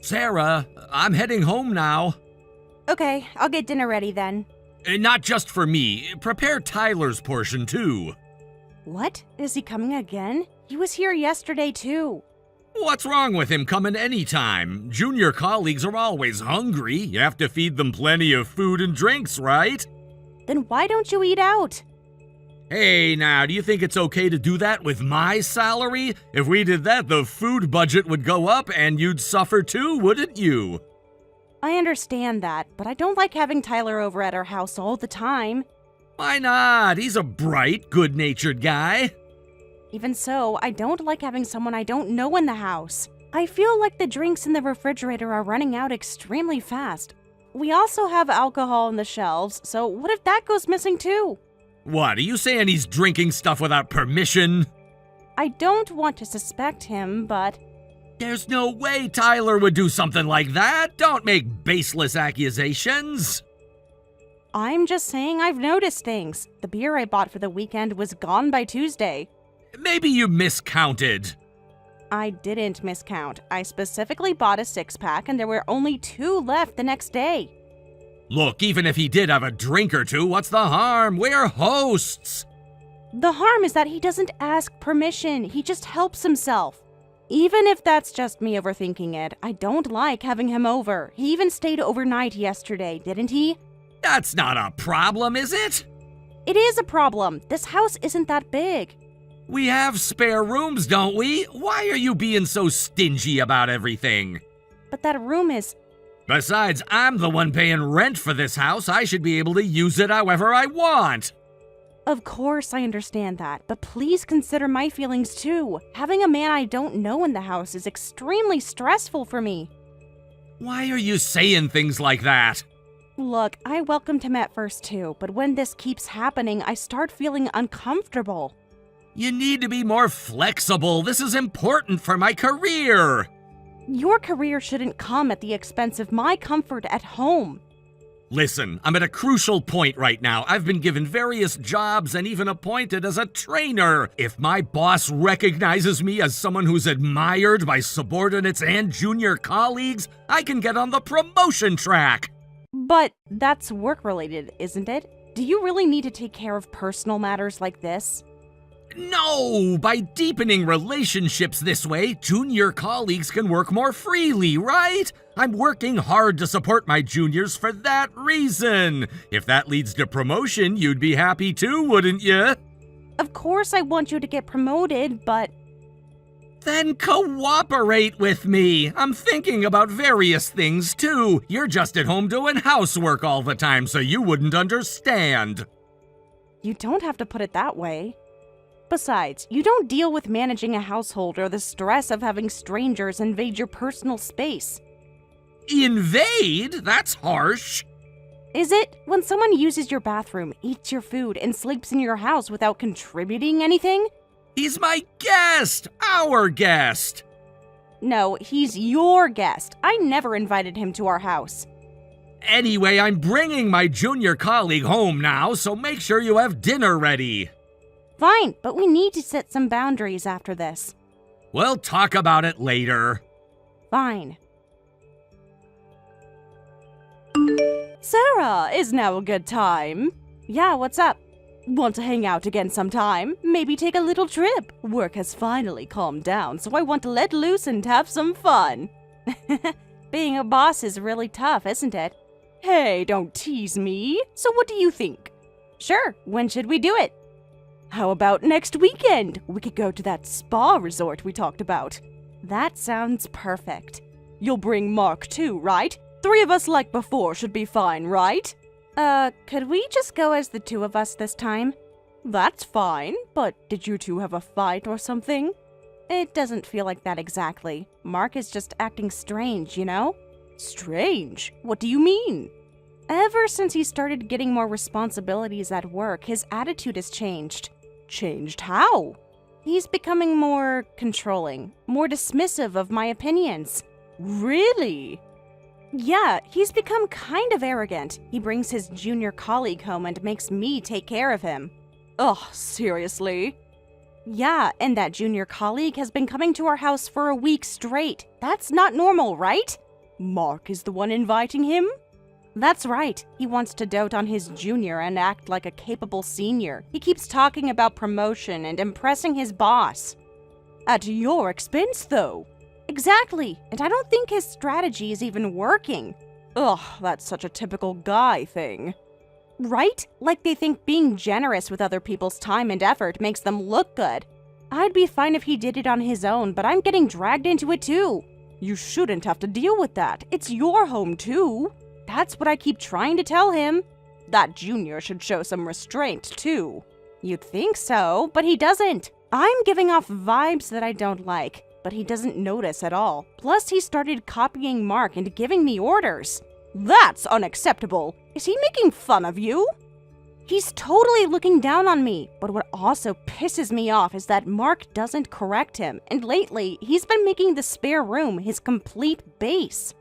Sarah, I'm heading home now. Okay, I'll get dinner ready then. Not just for me. Prepare Tyler's portion, too. What? Is he coming again? He was here yesterday, too. What's wrong with him coming anytime? Junior colleagues are always hungry. You have to feed them plenty of food and drinks, right? Then why don't you eat out? Hey, now, do you think it's okay to do that with my salary? If we did that, the food budget would go up and you'd suffer too, wouldn't you? I understand that, but I don't like having Tyler over at our house all the time. Why not? He's a bright, good-natured guy. Even so, I don't like having someone I don't know in the house. I feel like the drinks in the refrigerator are running out extremely fast. We also have alcohol on the shelves, so what if that goes missing too? What, are you saying he's drinking stuff without permission? I don't want to suspect him, but... There's no way Tyler would do something like that. Don't make baseless accusations. I'm just saying I've noticed things. The beer I bought for the weekend was gone by Tuesday. Maybe you miscounted. I didn't miscount. I specifically bought a 6-pack and there were only 2 left the next day. Look, even if he did have a drink or two, what's the harm? We're hosts. The harm is that he doesn't ask permission. He just helps himself. Even if that's just me overthinking it, I don't like having him over. He even stayed overnight yesterday, didn't he? That's not a problem, is it? It is a problem. This house isn't that big. We have spare rooms, don't we? Why are you being so stingy about everything? But that room is... Besides, I'm the one paying rent for this house. I should be able to use it however I want. Of course, I understand that, but please consider my feelings too. Having a man I don't know in the house is extremely stressful for me. Why are you saying things like that? Look, I welcomed him at first too, but when this keeps happening, I start feeling uncomfortable. You need to be more flexible. This is important for my career. Your career shouldn't come at the expense of my comfort at home. Listen, I'm at a crucial point right now. I've been given various jobs and even appointed as a trainer. If my boss recognizes me as someone who's admired by subordinates and junior colleagues, I can get on the promotion track. But that's work-related, isn't it? Do you really need to take care of personal matters like this? No! By deepening relationships this way, junior colleagues can work more freely, right? I'm working hard to support my juniors for that reason. If that leads to promotion, you'd be happy too, wouldn't you? Of course I want you to get promoted, but... Then cooperate with me. I'm thinking about various things too. You're just at home doing housework all the time, so you wouldn't understand. You don't have to put it that way. Besides, you don't deal with managing a household or the stress of having strangers invade your personal space. Invade? That's harsh. Is it? When someone uses your bathroom, eats your food, and sleeps in your house without contributing anything? He's my guest! Our guest! No, he's your guest. I never invited him to our house. Anyway, I'm bringing my junior colleague home now, so make sure you have dinner ready. Fine, but we need to set some boundaries after this. We'll talk about it later. Fine. Sarah, is now a good time? Yeah, what's up? Want to hang out again sometime? Maybe take a little trip? Work has finally calmed down, so I want to let loose and have some fun. Being a boss is really tough, isn't it? Hey, don't tease me. So what do you think? Sure, when should we do it? How about next weekend? We could go to that spa resort we talked about. That sounds perfect. You'll bring Mark too, right? 3 of us like before should be fine, right? Could we just go as the 2 of us this time? That's fine, but did you 2 have a fight or something? It doesn't feel like that exactly. Mark is just acting strange, you know? Strange? What do you mean? Ever since he started getting more responsibilities at work, his attitude has changed. Changed how? He's becoming more controlling, more dismissive of my opinions. Really? Yeah, he's become kind of arrogant. He brings his junior colleague home and makes me take care of him. Ugh, seriously? Yeah, and that junior colleague has been coming to our house for a week straight. That's not normal, right? Mark is the one inviting him? That's right. He wants to dote on his junior and act like a capable senior. He keeps talking about promotion and impressing his boss. At your expense, though. Exactly, and I don't think his strategy is even working. Ugh, that's such a typical guy thing. Right? Like they think being generous with other people's time and effort makes them look good. I'd be fine if he did it on his own, but I'm getting dragged into it too. You shouldn't have to deal with that. It's your home too. That's what I keep trying to tell him. That junior should show some restraint too. You'd think so, but he doesn't. I'm giving off vibes that I don't like, but he doesn't notice at all. Plus, he started copying Mark and giving me orders. That's unacceptable. Is he making fun of you? He's totally looking down on me, but what also pisses me off is that Mark doesn't correct him, and lately, he's been making the spare room his complete base.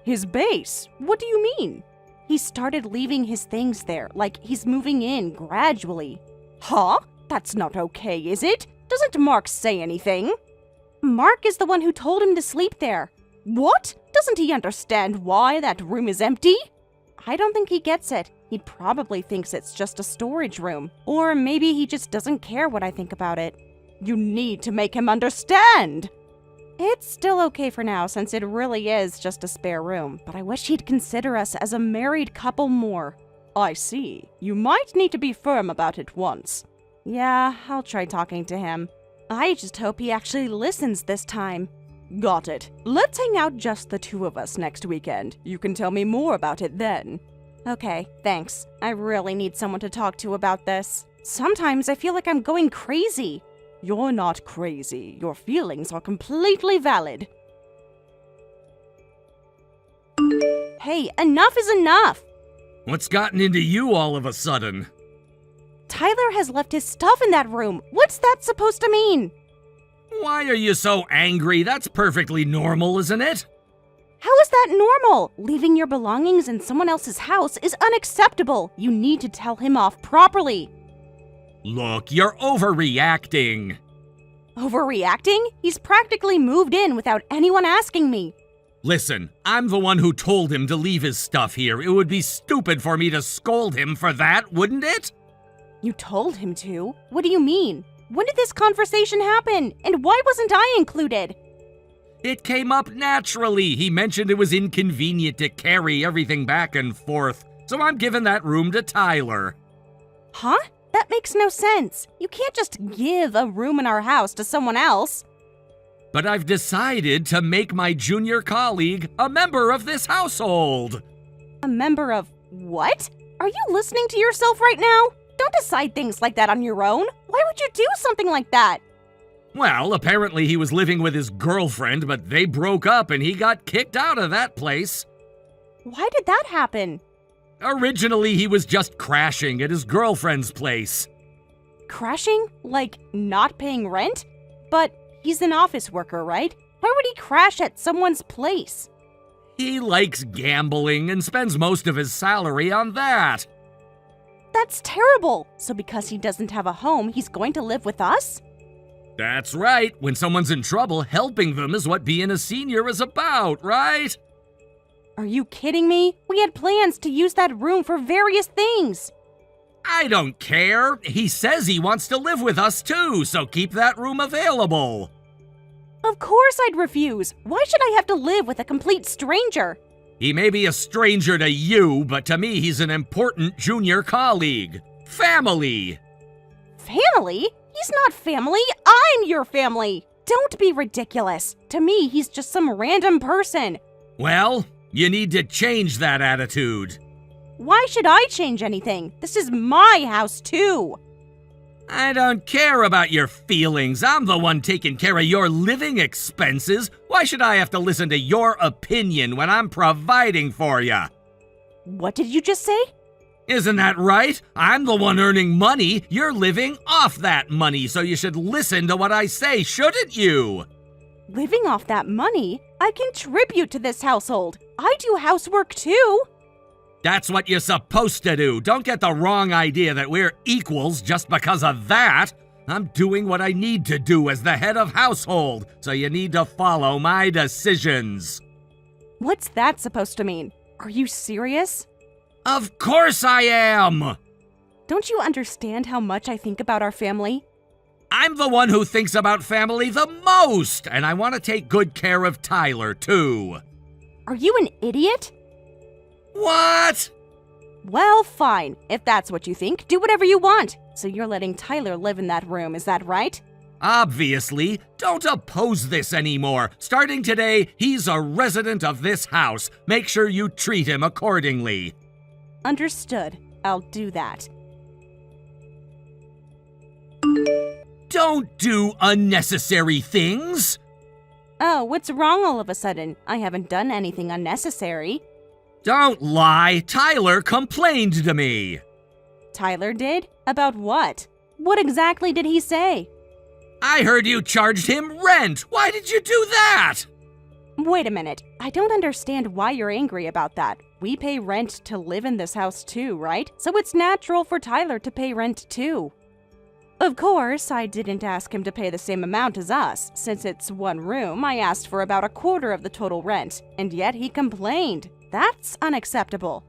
His base? What do you mean? He started leaving his things there, like he's moving in gradually. Huh? That's not okay, is it? Doesn't Mark say anything? Mark is the one who told him to sleep there. What? Doesn't he understand why that room is empty? I don't think he gets it. He probably thinks it's just a storage room. Or maybe he just doesn't care what I think about it. You need to make him understand! It's still okay for now, since it really is just a spare room, but I wish he'd consider us as a married couple more. I see. You might need to be firm about it once. Yeah, I'll try talking to him. I just hope he actually listens this time. Got it. Let's hang out just the two of us next weekend. You can tell me more about it then. Okay, thanks. I really need someone to talk to about this. Sometimes I feel like I'm going crazy. You're not crazy. Your feelings are completely valid. Hey, enough is enough! What's gotten into you all of a sudden? Tyler has left his stuff in that room. What's that supposed to mean? Why are you so angry? That's perfectly normal, isn't it? How is that normal? Leaving your belongings in someone else's house is unacceptable. You need to tell him off properly. Look, you're overreacting. Overreacting? He's practically moved in without anyone asking me. Listen, I'm the one who told him to leave his stuff here. It would be stupid for me to scold him for that, wouldn't it? You told him to? What do you mean? When did this conversation happen? And why wasn't I included? It came up naturally. He mentioned it was inconvenient to carry everything back and forth, so I'm giving that room to Tyler. Huh? That makes no sense. You can't just give a room in our house to someone else. But I've decided to make my junior colleague a member of this household. A member of what? Are you listening to yourself right now? Don't decide things like that on your own. Why would you do something like that? Well, apparently he was living with his girlfriend, but they broke up and he got kicked out of that place. Why did that happen? Originally, he was just crashing at his girlfriend's place. Crashing? Like not paying rent? But he's an office worker, right? Why would he crash at someone's place? He likes gambling and spends most of his salary on that. That's terrible. So because he doesn't have a home, he's going to live with us? That's right. When someone's in trouble, helping them is what being a senior is about, right? Are you kidding me? We had plans to use that room for various things. I don't care. He says he wants to live with us too, so keep that room available. Of course I'd refuse. Why should I have to live with a complete stranger? He may be a stranger to you, but to me he's an important junior colleague. Family. Family? He's not family. I'm your family. Don't be ridiculous. To me, he's just some random person. Well, you need to change that attitude. Why should I change anything? This is my house, too. I don't care about your feelings. I'm the one taking care of your living expenses. Why should I have to listen to your opinion when I'm providing for you? What did you just say? Isn't that right? I'm the one earning money. You're living off that money, so you should listen to what I say, shouldn't you? Living off that money? I contribute to this household. I do housework, too. That's what you're supposed to do. Don't get the wrong idea that we're equals just because of that. I'm doing what I need to do as the head of household, so you need to follow my decisions. What's that supposed to mean? Are you serious? Of course I am! Don't you understand how much I think about our family? I'm the one who thinks about family the most, and I want to take good care of Tyler, too. Are you an idiot? What? Well, fine. If that's what you think, do whatever you want. So you're letting Tyler live in that room, is that right? Obviously. Don't oppose this anymore. Starting today, he's a resident of this house. Make sure you treat him accordingly. Understood. I'll do that. Don't do unnecessary things. Oh, what's wrong all of a sudden? I haven't done anything unnecessary. Don't lie. Tyler complained to me. Tyler did? About what? What exactly did he say? I heard you charged him rent. Why did you do that? Wait a minute. I don't understand why you're angry about that. We pay rent to live in this house too, right? So it's natural for Tyler to pay rent too. Of course, I didn't ask him to pay the same amount as us. Since it's one room, I asked for about a quarter of the total rent, and yet he complained. That's unacceptable.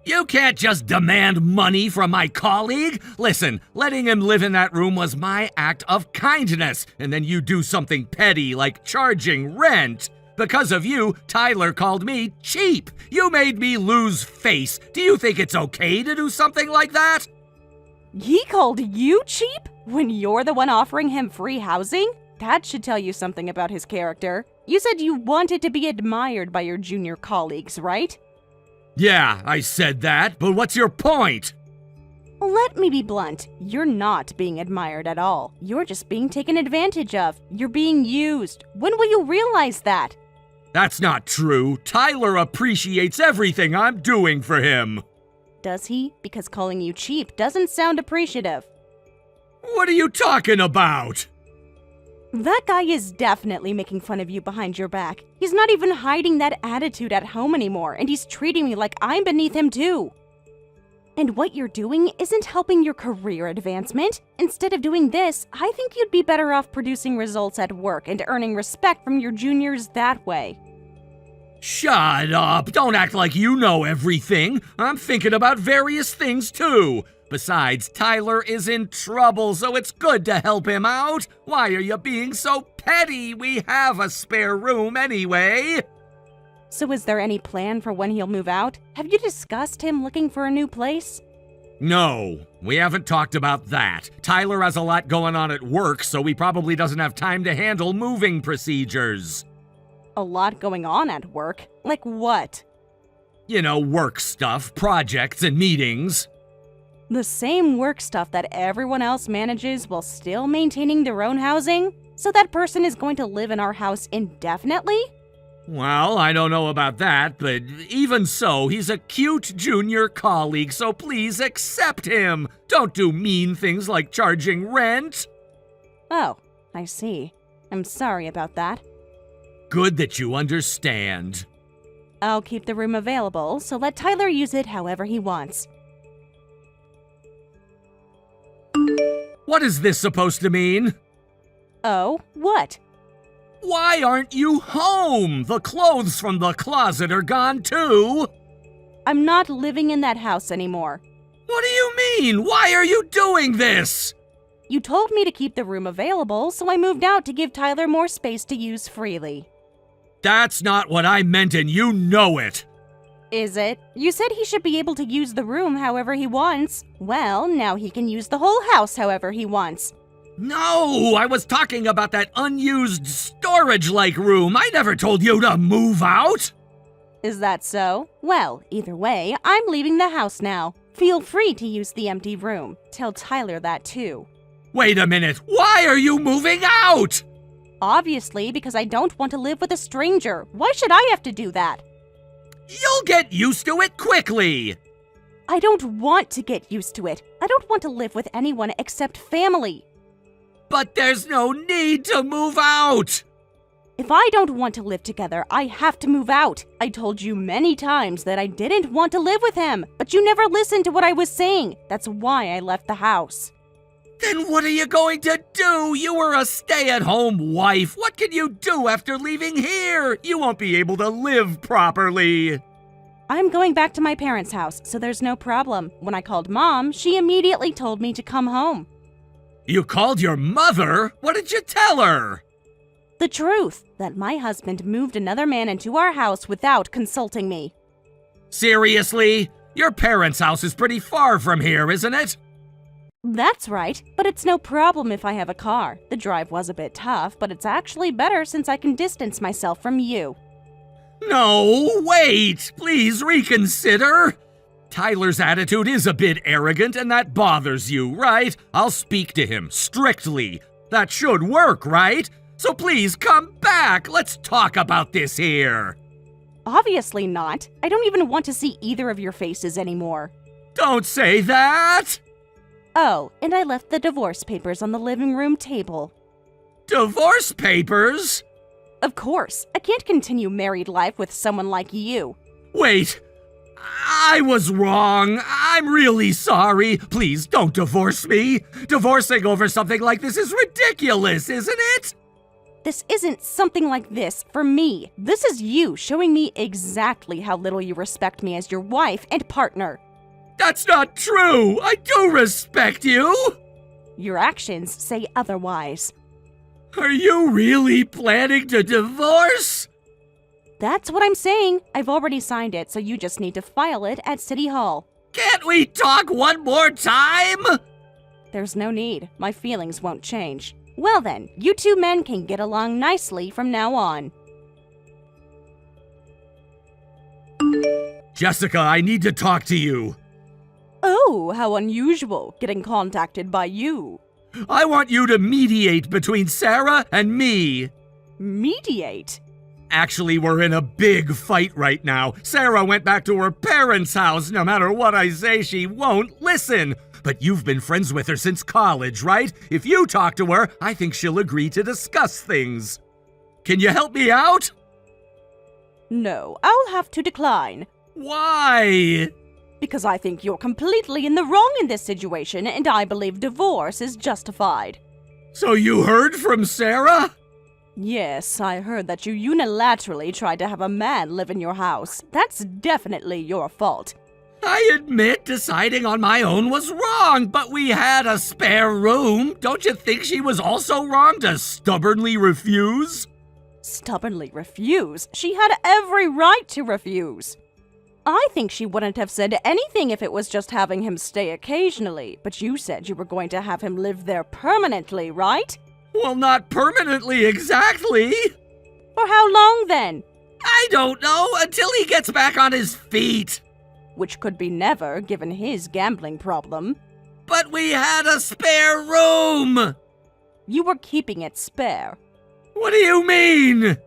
You can't just demand money from my colleague. Listen, letting him live in that room was my act of kindness, and then you do something petty like charging rent. Because of you, Tyler called me cheap. You made me lose face. Do you think it's okay to do something like that? He called you cheap? When you're the one offering him free housing? That should tell you something about his character. You said you wanted to be admired by your junior colleagues, right? Yeah, I said that, but what's your point? Let me be blunt. You're not being admired at all. You're just being taken advantage of. You're being used. When will you realize that? That's not true. Tyler appreciates everything I'm doing for him. Does he? Because calling you cheap doesn't sound appreciative. What are you talking about? That guy is definitely making fun of you behind your back. He's not even hiding that attitude at home anymore, and he's treating me like I'm beneath him too. And what you're doing isn't helping your career advancement. Instead of doing this, I think you'd be better off producing results at work and earning respect from your juniors that way. Shut up! Don't act like you know everything. I'm thinking about various things too. Besides, Tyler is in trouble, so it's good to help him out. Why are you being so petty? We have a spare room anyway. So is there any plan for when he'll move out? Have you discussed him looking for a new place? No, we haven't talked about that. Tyler has a lot going on at work, so he probably doesn't have time to handle moving procedures. A lot going on at work? Like what? You know, work stuff, projects and meetings. The same work stuff that everyone else manages while still maintaining their own housing? So that person is going to live in our house indefinitely? Well, I don't know about that, but even so, he's a cute junior colleague, so please accept him. Don't do mean things like charging rent. Oh, I see. I'm sorry about that. Good that you understand. I'll keep the room available, so let Tyler use it however he wants. What is this supposed to mean? Oh, what? Why aren't you home? The clothes from the closet are gone too. I'm not living in that house anymore. What do you mean? Why are you doing this? You told me to keep the room available, so I moved out to give Tyler more space to use freely. That's not what I meant, and you know it. Is it? You said he should be able to use the room however he wants. Well, now he can use the whole house however he wants. No, I was talking about that unused storage-like room. I never told you to move out. Is that so? Well, either way, I'm leaving the house now. Feel free to use the empty room. Tell Tyler that too. Wait a minute. Why are you moving out? Obviously, because I don't want to live with a stranger. Why should I have to do that? You'll get used to it quickly. I don't want to get used to it. I don't want to live with anyone except family. But there's no need to move out. If I don't want to live together, I have to move out. I told you many times that I didn't want to live with him, but you never listened to what I was saying. That's why I left the house. Then what are you going to do? You were a stay-at-home wife. What can you do after leaving here? You won't be able to live properly. I'm going back to my parents' house, so there's no problem. When I called Mom, she immediately told me to come home. You called your mother? What did you tell her? The truth, that my husband moved another man into our house without consulting me. Seriously? Your parents' house is pretty far from here, isn't it? That's right, but it's no problem if I have a car. The drive was a bit tough, but it's actually better since I can distance myself from you. No, wait! Please reconsider! Tyler's attitude is a bit arrogant, and that bothers you, right? I'll speak to him, strictly. That should work, right? So please come back! Let's talk about this here! Obviously not. I don't even want to see either of your faces anymore. Don't say that! Oh, and I left the divorce papers on the living room table. Divorce papers? Of course, I can't continue married life with someone like you. Wait, I was wrong. I'm really sorry. Please don't divorce me. Divorcing over something like this is ridiculous, isn't it? This isn't something like this for me. This is you showing me exactly how little you respect me as your wife and partner. That's not true. I do respect you. Your actions say otherwise. Are you really planning to divorce? That's what I'm saying. I've already signed it, so you just need to file it at City Hall. Can't we talk one more time? There's no need. My feelings won't change. Well then, you two men can get along nicely from now on. Jessica, I need to talk to you. Oh, how unusual, getting contacted by you. I want you to mediate between Sarah and me. Mediate? Actually, we're in a big fight right now. Sarah went back to her parents' house. No matter what I say, she won't listen. But you've been friends with her since college, right? If you talk to her, I think she'll agree to discuss things. Can you help me out? No, I'll have to decline. Why? Because I think you're completely in the wrong in this situation, and I believe divorce is justified. So you heard from Sarah? Yes, I heard that you unilaterally tried to have a man live in your house. That's definitely your fault. I admit deciding on my own was wrong, but we had a spare room. Don't you think she was also wrong to stubbornly refuse? Stubbornly refuse? She had every right to refuse. I think she wouldn't have said anything if it was just having him stay occasionally, but you said you were going to have him live there permanently, right? Well, not permanently exactly. For how long then? I don't know, until he gets back on his feet. Which could be never, given his gambling problem. But we had a spare room! You were keeping it spare. What do you mean?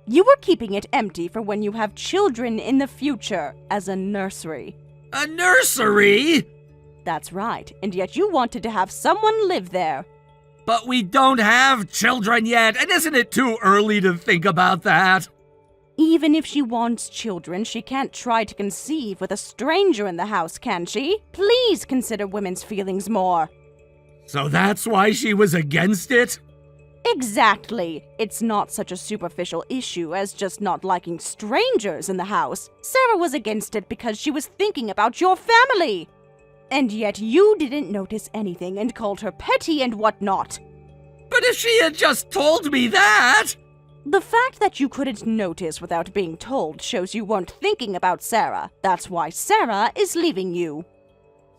You were keeping it empty for when you have children in the future, as a nursery. A nursery? That's right, and yet you wanted to have someone live there. But we don't have children yet, and isn't it too early to think about that? Even if she wants children, she can't try to conceive with a stranger in the house, can she? Please consider women's feelings more. So that's why she was against it? Exactly. It's not such a superficial issue as just not liking strangers in the house. Sarah was against it because she was thinking about your family. And yet you didn't notice anything and called her petty and whatnot. But if she had just told me that... The fact that you couldn't notice without being told shows you weren't thinking about Sarah. That's why Sarah is leaving you.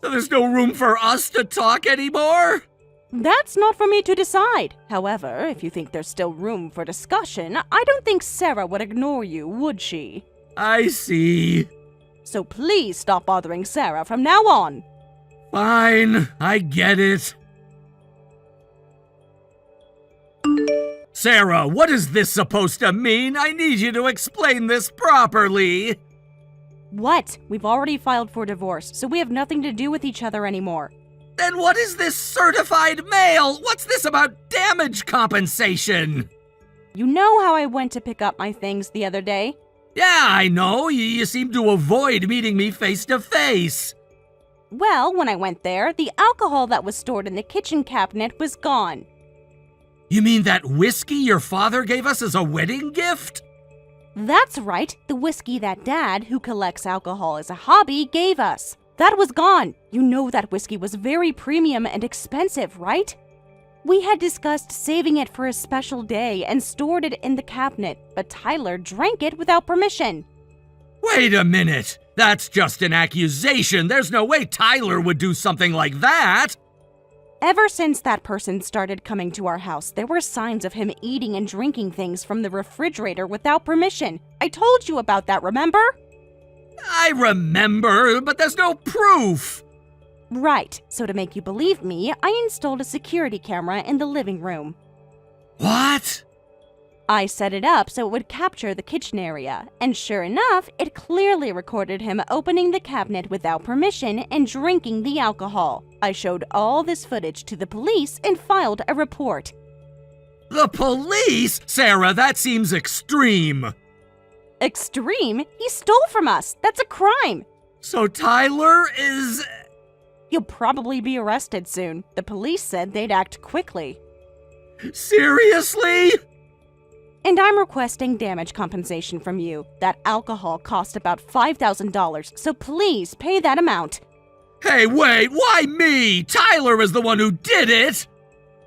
So there's no room for us to talk anymore? That's not for me to decide. However, if you think there's still room for discussion, I don't think Sarah would ignore you, would she? I see. So please stop bothering Sarah from now on. Fine, I get it. Sarah, what is this supposed to mean? I need you to explain this properly. What? We've already filed for divorce, so we have nothing to do with each other anymore. Then what is this certified mail? What's this about damage compensation? You know how I went to pick up my things the other day? Yeah, I know. You seem to avoid meeting me face to face. Well, when I went there, the alcohol that was stored in the kitchen cabinet was gone. You mean that whiskey your father gave us as a wedding gift? That's right, the whiskey that Dad, who collects alcohol as a hobby, gave us. That was gone. You know that whiskey was very premium and expensive, right? We had discussed saving it for a special day and stored it in the cabinet, but Tyler drank it without permission. Wait a minute! That's just an accusation! There's no way Tyler would do something like that! Ever since that person started coming to our house, there were signs of him eating and drinking things from the refrigerator without permission. I told you about that, remember? I remember, but there's no proof! Right, so to make you believe me, I installed a security camera in the living room. What? I set it up so it would capture the kitchen area, and sure enough, it clearly recorded him opening the cabinet without permission and drinking the alcohol. I showed all this footage to the police and filed a report. The police? Sarah, that seems extreme. Extreme? He stole from us. That's a crime. So Tyler is... You'll probably be arrested soon. The police said they'd act quickly. Seriously? And I'm requesting damage compensation from you. That alcohol cost about $5,000, so please pay that amount. Hey, wait, why me? Tyler is the one who did it!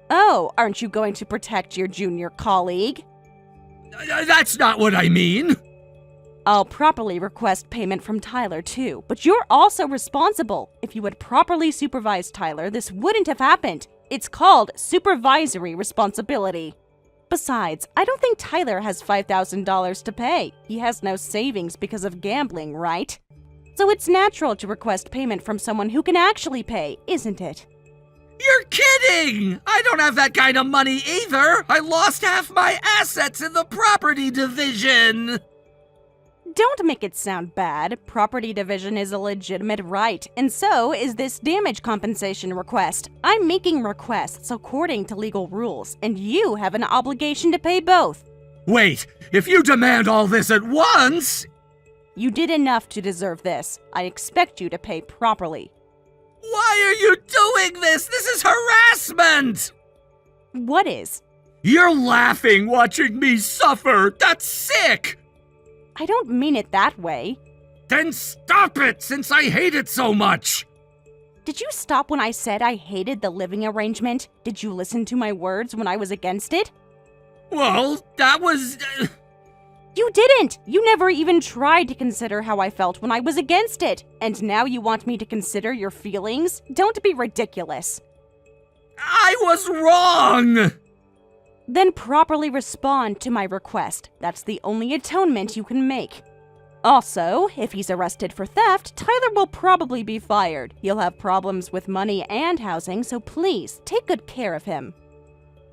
Oh, aren't you going to protect your junior colleague? That's not what I mean. I'll properly request payment from Tyler too, but you're also responsible. If you had properly supervised Tyler, this wouldn't have happened. It's called supervisory responsibility. Besides, I don't think Tyler has $5,000 to pay. He has no savings because of gambling, right? So it's natural to request payment from someone who can actually pay, isn't it? You're kidding! I don't have that kind of money either! I lost half my assets in the property division! Don't make it sound bad. Property division is a legitimate right, and so is this damage compensation request. I'm making requests according to legal rules, and you have an obligation to pay both. Wait, if you demand all this at once... You did enough to deserve this. I expect you to pay properly. Why are you doing this? This is harassment! What is? You're laughing watching me suffer! That's sick! I don't mean it that way. Then stop it, since I hate it so much! Did you stop when I said I hated the living arrangement? Did you listen to my words when I was against it? Well, that was... You didn't! You never even tried to consider how I felt when I was against it. And now you want me to consider your feelings? Don't be ridiculous. I was wrong! Then properly respond to my request. That's the only atonement you can make. Also, if he's arrested for theft, Tyler will probably be fired. He'll have problems with money and housing, so please, take good care of him.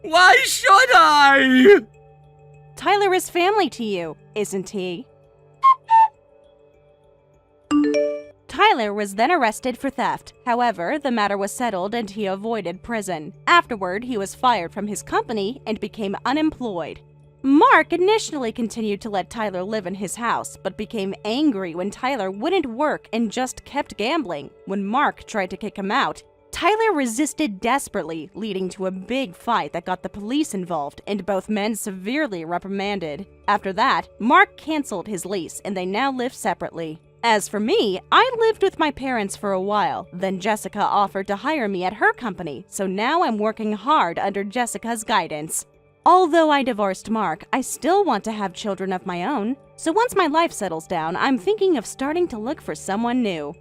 Why should I? Tyler is family to you, isn't he? Tyler was then arrested for theft. However, the matter was settled and he avoided prison. Afterward, he was fired from his company and became unemployed. Mark initially continued to let Tyler live in his house, but became angry when Tyler wouldn't work and just kept gambling. When Mark tried to kick him out, Tyler resisted desperately, leading to a big fight that got the police involved, and both men severely reprimanded. After that, Mark canceled his lease and they now live separately. As for me, I lived with my parents for a while. Then Jessica offered to hire me at her company, so now I'm working hard under Jessica's guidance. Although I divorced Mark, I still want to have children of my own. So once my life settles down, I'm thinking of starting to look for someone new.